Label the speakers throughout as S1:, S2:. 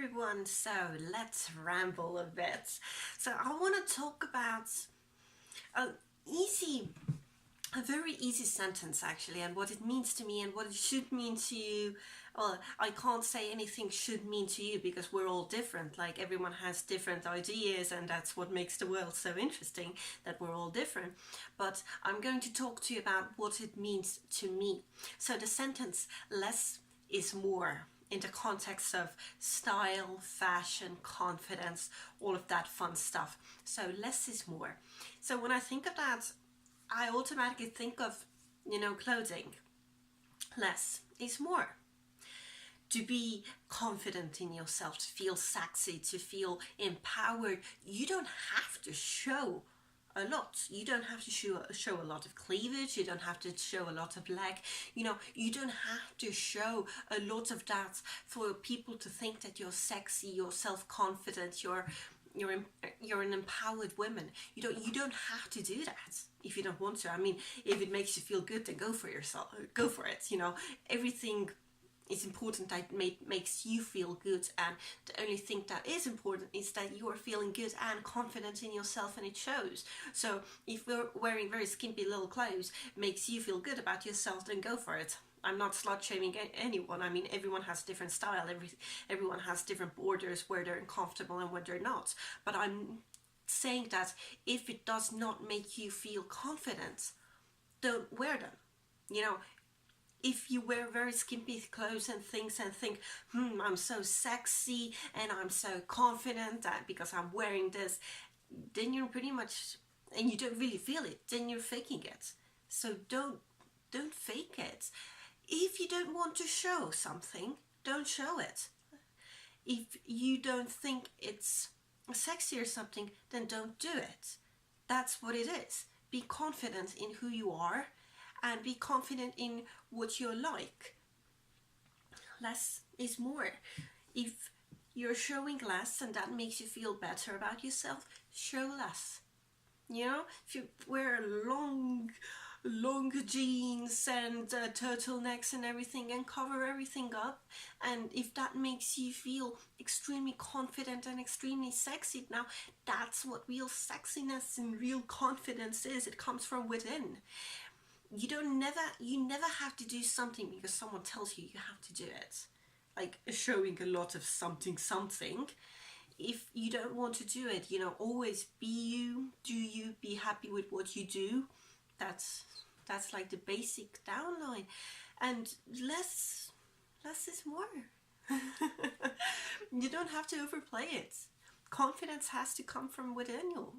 S1: everyone, so let's ramble a bit. So I want to talk about a easy, a very easy sentence actually, and what it means to me and what it should mean to you. Well, I can't say anything should mean to you because we're all different. Like everyone has different ideas, and that's what makes the world so interesting, that we're all different. But I'm going to talk to you about what it means to me. So the sentence less is more, in the context of style, fashion, confidence, all of that fun stuff. So less is more. So when I think of that, I automatically think of, clothing. Less is more. To be confident in yourself, to feel sexy, to feel empowered, you don't have to show a lot. You don't have to show a lot of cleavage. You don't have to show a lot of leg. You don't have to show a lot of that for people to think that you're sexy, you're self-confident, you're an empowered woman. You don't have to do that if you don't want to. I mean, if it makes you feel good, then go for yourself. Go for it. Everything is important that makes you feel good, and the only thing that is important is that you are feeling good and confident in yourself, and it shows. So if wearing very skimpy little clothes makes you feel good about yourself, then go for it. I'm not slut shaming anyone. I mean, everyone has different style. Everyone has different borders where they're uncomfortable and where they're not. But I'm saying that if it does not make you feel confident, don't wear them. If you wear very skimpy clothes and things and think, I'm so sexy and I'm so confident that because I'm wearing this, then you're pretty much, and you don't really feel it, then you're faking it. So don't fake it. If you don't want to show something, don't show it. If you don't think it's sexy or something, then don't do it. That's what it is. Be confident in who you are and be confident in what you're like. Less is more. If you're showing less and that makes you feel better about yourself, show less. If you wear long jeans and turtlenecks and everything and cover everything up, and if that makes you feel extremely confident and extremely sexy, now that's what real sexiness and real confidence is. It comes from within. You never have to do something because someone tells you you have to do it, like showing a lot of something. If you don't want to do it, always be you, do you, be happy with what you do. That's like the basic downline. And less is more. You don't have to overplay it. Confidence has to come from within you.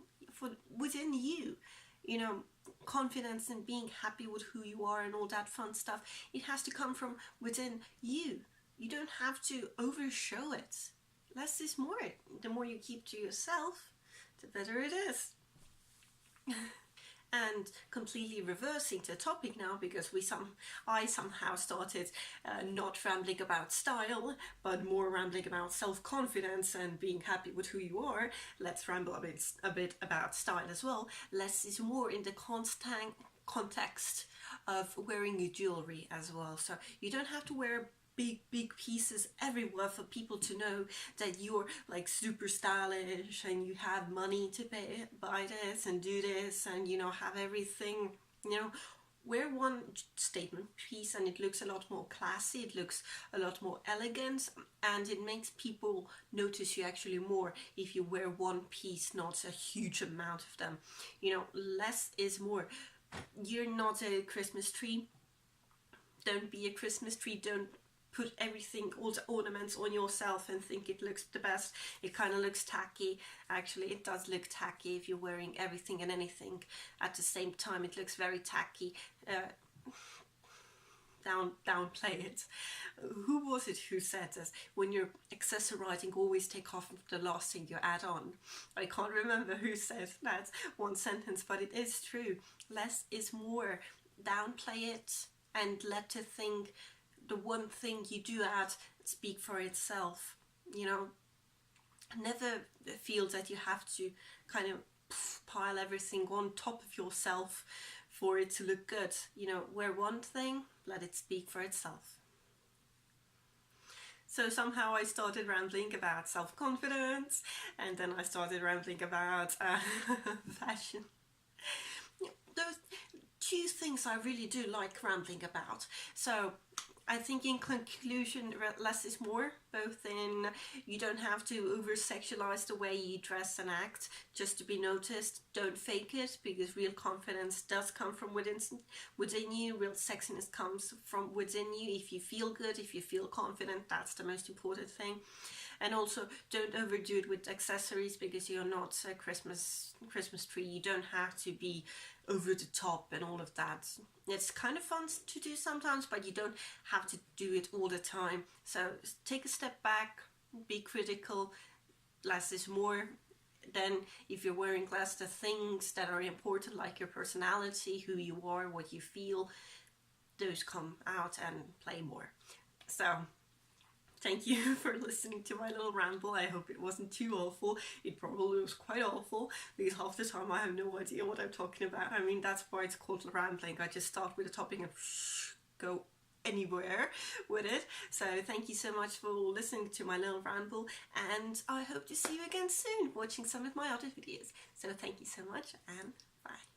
S1: Confidence and being happy with who you are and all that fun stuff, it has to come from within you. You don't have to overshow it. Less is more. The more you keep to yourself, the better it is. And completely reversing the topic now, because I somehow started not rambling about style, but more rambling about self-confidence and being happy with who you are. Let's ramble a bit about style as well. Less is more in the constant context of wearing your jewelry as well. So you don't have to wear big pieces everywhere for people to know that you're like super stylish and you have money to buy this and do this and have everything. Wear one statement piece and it looks a lot more classy, it looks a lot more elegant, and it makes people notice you actually more if you wear one piece, not a huge amount of them. Less is more. You're not a Christmas tree. Don't be a Christmas tree. Don't put everything, all the ornaments on yourself and think it looks the best. It kind of looks tacky. Actually, it does look tacky if you're wearing everything and anything at the same time. It looks very tacky. Downplay it. Who was it who said this? When you're accessorizing, always take off the last thing you add on. I can't remember who said that one sentence, but it is true. Less is more. Downplay it and let the one thing you do add speak for itself. Never feel that you have to kind of pile everything on top of yourself for it to look good. Wear one thing, let it speak for itself. So somehow I started rambling about self-confidence, and then I started rambling about fashion. Those two things I really do like rambling about. So I think in conclusion, less is more, both in you don't have to over sexualize the way you dress and act just to be noticed. Don't fake it, because real confidence does come from within you. Real sexiness comes from within you. If you feel good, if you feel confident, that's the most important thing. And also, don't overdo it with accessories, because you're not a Christmas tree. You don't have to be over the top and all of that. It's kind of fun to do sometimes, but you don't have to do it all the time. So take a step back, be critical. Less is more. Then if you're wearing less, the things that are important, like your personality, who you are, what you feel, those come out and play more. So thank you for listening to my little ramble. I hope it wasn't too awful. It probably was quite awful, because half the time I have no idea what I'm talking about. I mean, that's why it's called rambling. I just start with a topic and go anywhere with it. So thank you so much for listening to my little ramble, and I hope to see you again soon watching some of my other videos. So thank you so much, and bye.